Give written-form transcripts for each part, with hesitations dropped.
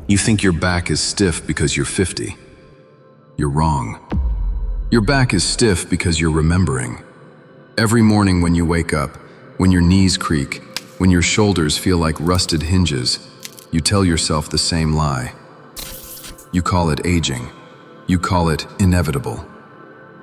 You think your back is stiff because you're 50. You're wrong. Your back is stiff because you're remembering. Every morning when you wake up, when your knees creak, when your shoulders feel like rusted hinges, you tell yourself the same lie. You call it aging. You call it inevitable.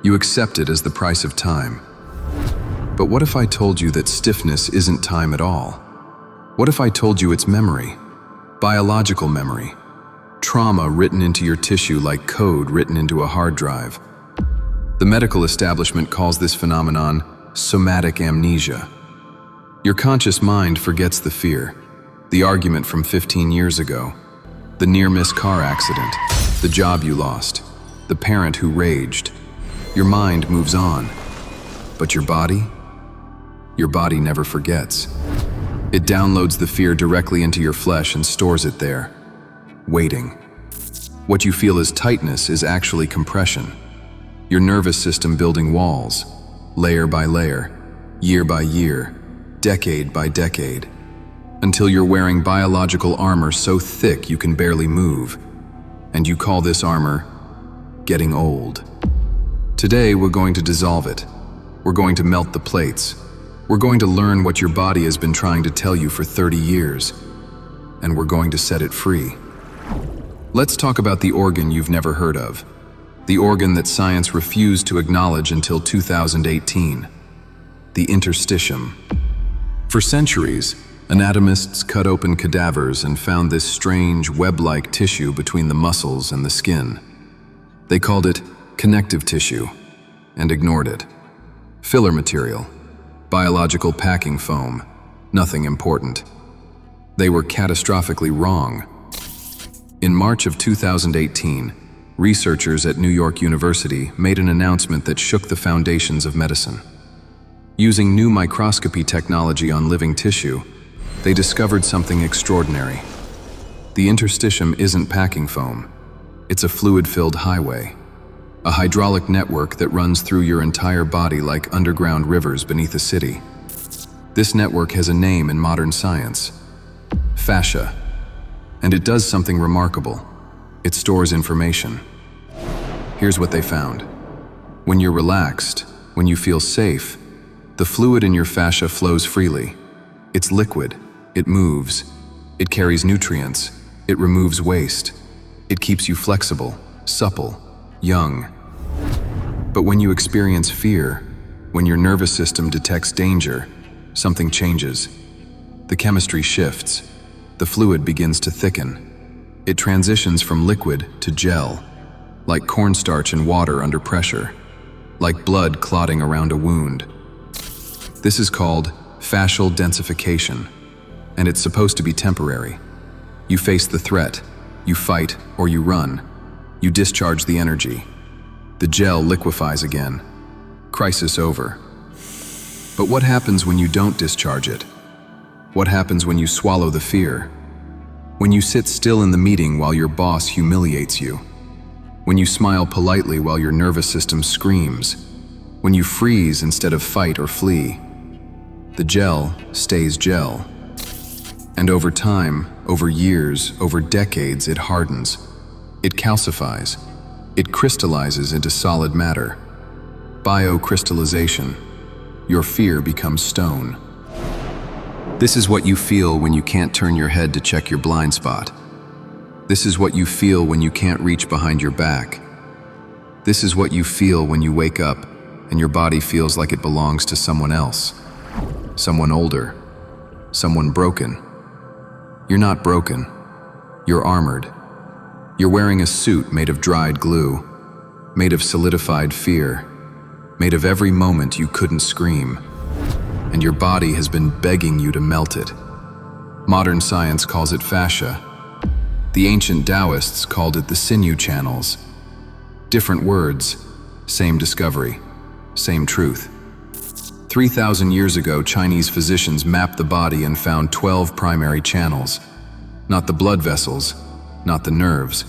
You accept it as the price of time. But what if I told you that stiffness isn't time at all? What if I told you it's memory? Biological memory. Trauma written into your tissue like code written into a hard drive. The medical establishment calls this phenomenon somatic amnesia. Your conscious mind forgets the fear, the argument from 15 years ago, the near-miss car accident, the job you lost, the parent who raged. Your mind moves on, but your body never forgets. It downloads the fear directly into your flesh and stores it there, waiting. What you feel as tightness is actually compression. Your nervous system building walls, layer by layer, year by year, decade by decade, until you're wearing biological armor so thick you can barely move. And you call this armor getting old. Today, we're going to dissolve it. We're going to melt the plates. We're going to learn what your body has been trying to tell you for 30 years, and we're going to set it free. Let's talk about the organ you've never heard of, the organ that science refused to acknowledge until 2018, the interstitium. For centuries, anatomists cut open cadavers and found this strange web-like tissue between the muscles and the skin. They called it connective tissue and ignored it. Filler material, biological packing foam, nothing important. They were catastrophically wrong. In March of 2018, researchers at New York University made an announcement that shook the foundations of medicine. Using new microscopy technology on living tissue, they discovered something extraordinary. The interstitium isn't packing foam. It's a fluid-filled highway, a hydraulic network that runs through your entire body like underground rivers beneath a city. This network has a name in modern science: fascia. And it does something remarkable. It stores information. Here's what they found. When you're relaxed, when you feel safe, the fluid in your fascia flows freely. It's liquid, it moves, it carries nutrients, it removes waste. It keeps you flexible, supple, young. But when you experience fear, when your nervous system detects danger, something changes. The chemistry shifts. The fluid begins to thicken. It transitions from liquid to gel, like cornstarch in water under pressure, like blood clotting around a wound. This is called fascial densification, and it's supposed to be temporary. You face the threat, you fight or you run, you discharge the energy. The gel liquefies again. Crisis over. But what happens when you don't discharge it? What happens when you swallow the fear? When you sit still in the meeting while your boss humiliates you? When you smile politely while your nervous system screams? When you freeze instead of fight or flee? The gel stays gel. And over time, over years, over decades, it hardens. It calcifies. It crystallizes into solid matter. Biocrystallization. Your fear becomes stone. This is what you feel when you can't turn your head to check your blind spot. This is what you feel when you can't reach behind your back. This is what you feel when you wake up and your body feels like it belongs to someone else. Someone older. Someone broken. You're not broken. You're armored. You're wearing a suit made of dried glue, made of solidified fear, made of every moment you couldn't scream. And your body has been begging you to melt it. Modern science calls it fascia. The ancient Taoists called it the sinew channels. Different words, same discovery, same truth. 3,000 years ago, Chinese physicians mapped the body and found 12 primary channels. Not the blood vessels, not the nerves,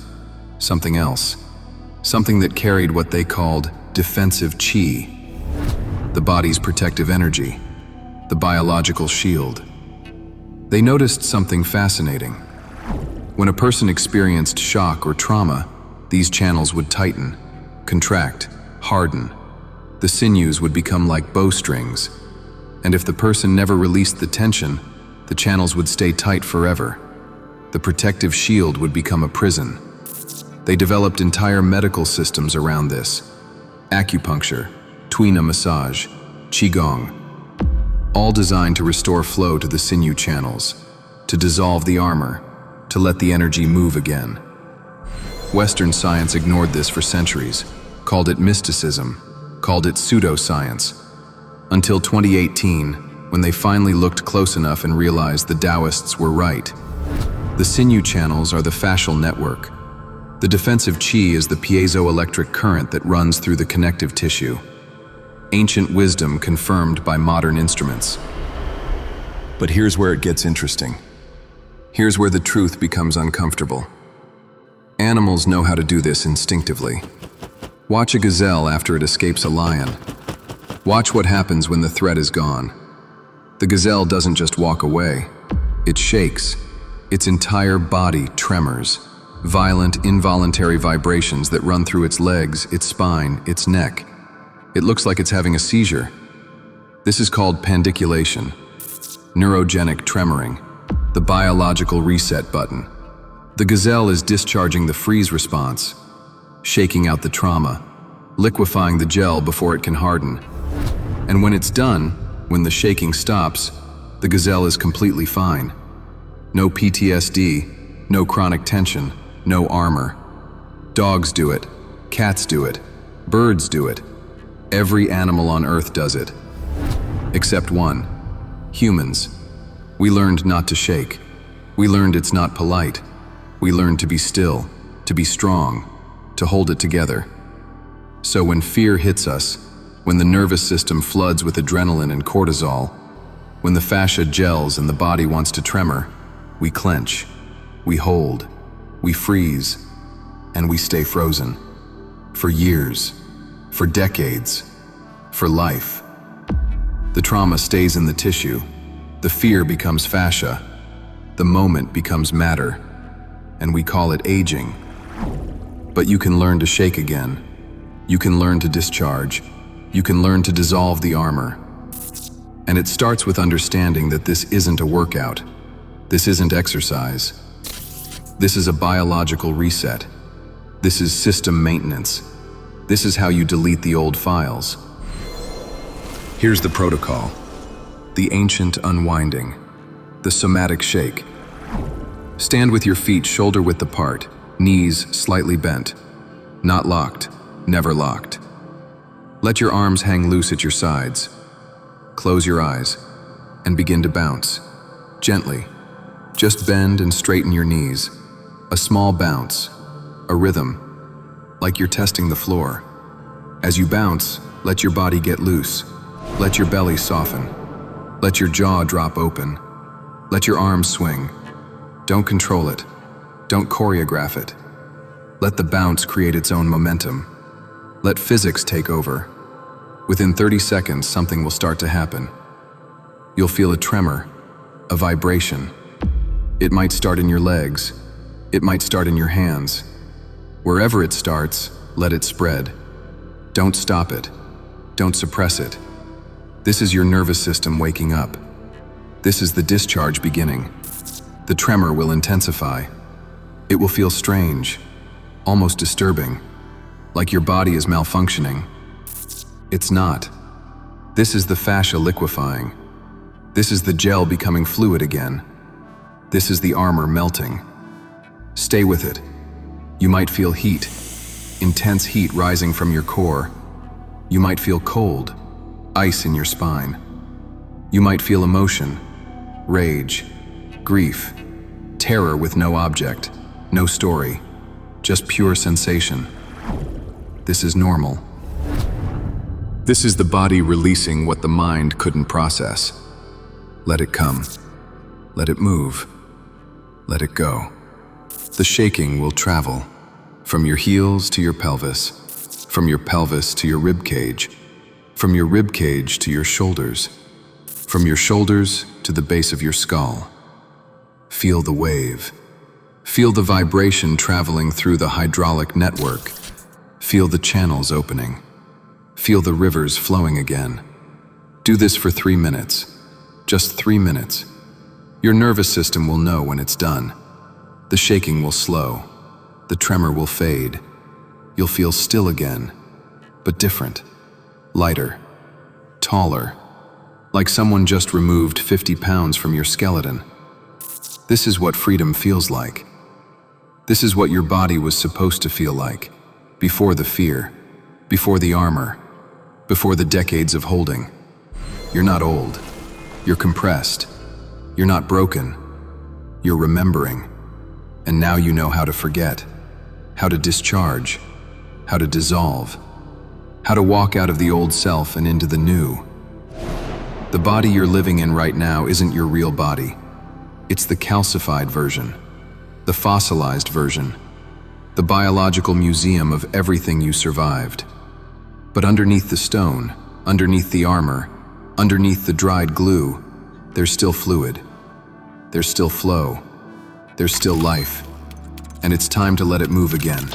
something else. Something that carried what they called defensive qi, the body's protective energy, the biological shield. They noticed something fascinating. When a person experienced shock or trauma, these channels would tighten, contract, harden. The sinews would become like bowstrings, and if the person never released the tension, the channels would stay tight forever. The protective shield would become a prison. They developed entire medical systems around this: acupuncture, tuina massage, qigong, all designed to restore flow to the sinew channels, to dissolve the armor, to let the energy move again. Western science ignored this for centuries, called it mysticism, called it pseudoscience, until 2018, when they finally looked close enough and realized the Taoists were right. The sinew channels are the fascial network. The defensive qi is the piezoelectric current that runs through the connective tissue. Ancient wisdom confirmed by modern instruments. But here's where it gets interesting. Here's where the truth becomes uncomfortable. Animals know how to do this instinctively. Watch a gazelle after it escapes a lion. Watch what happens when the threat is gone. The gazelle doesn't just walk away. It shakes. Its entire body tremors. Violent, involuntary vibrations that run through its legs, its spine, its neck. It looks like it's having a seizure. This is called pandiculation, neurogenic tremoring, the biological reset button. The gazelle is discharging the freeze response, shaking out the trauma, liquefying the gel before it can harden. And when it's done, when the shaking stops, the gazelle is completely fine. No PTSD, no chronic tension, no armor. Dogs do it, cats do it, birds do it. Every animal on Earth does it. Except one: humans. We learned not to shake. We learned it's not polite. We learned to be still, to be strong, to hold it together. So when fear hits us, when the nervous system floods with adrenaline and cortisol, when the fascia gels and the body wants to tremor, we clench, we hold, we freeze, and we stay frozen. For years, for decades, for life. The trauma stays in the tissue. The fear becomes fascia. The moment becomes matter. And we call it aging. But you can learn to shake again. You can learn to discharge. You can learn to dissolve the armor. And it starts with understanding that this isn't a workout. This isn't exercise. This is a biological reset. This is system maintenance. This is how you delete the old files. Here's the protocol. The ancient unwinding. The somatic shake. Stand with your feet shoulder width apart, knees slightly bent. Not locked, never locked. Let your arms hang loose at your sides. Close your eyes and begin to bounce. Gently. Just bend and straighten your knees. A small bounce. A rhythm. Like you're testing the floor. As you bounce, let your body get loose. Let your belly soften. Let your jaw drop open. Let your arms swing. Don't control it. Don't choreograph it. Let the bounce create its own momentum. Let physics take over. Within 30 seconds, something will start to happen. You'll feel a tremor, a vibration. It might start in your legs. It might start in your hands. Wherever it starts, let it spread. Don't stop it. Don't suppress it. This is your nervous system waking up. This is the discharge beginning. The tremor will intensify. It will feel strange, almost disturbing, like your body is malfunctioning. It's not. This is the fascia liquefying. This is the gel becoming fluid again. This is the armor melting. Stay with it. You might feel heat, intense heat rising from your core. You might feel cold, ice in your spine. You might feel emotion, rage, grief, terror with no object, no story, just pure sensation. This is normal. This is the body releasing what the mind couldn't process. Let it come. Let it move. Let it go. The shaking will travel from your heels to your pelvis, from your pelvis to your rib cage, from your rib cage to your shoulders, from your shoulders to the base of your skull. Feel the wave. Feel the vibration traveling through the hydraulic network. Feel the channels opening. Feel the rivers flowing again. Do this for 3 minutes. Just 3 minutes. Your nervous system will know when it's done. The shaking will slow. The tremor will fade. You'll feel still again, but different. Lighter. Taller. Like someone just removed 50 pounds from your skeleton. This is what freedom feels like. This is what your body was supposed to feel like, before the fear, before the armor, before the decades of holding. You're not old. You're compressed. You're not broken. You're remembering. And now you know how to forget, how to discharge, how to dissolve, how to walk out of the old self and into the new. The body you're living in right now isn't your real body. It's the calcified version, the fossilized version, the biological museum of everything you survived. But underneath the stone, underneath the armor, underneath the dried glue, there's still fluid. There's still flow. There's still life. And it's time to let it move again.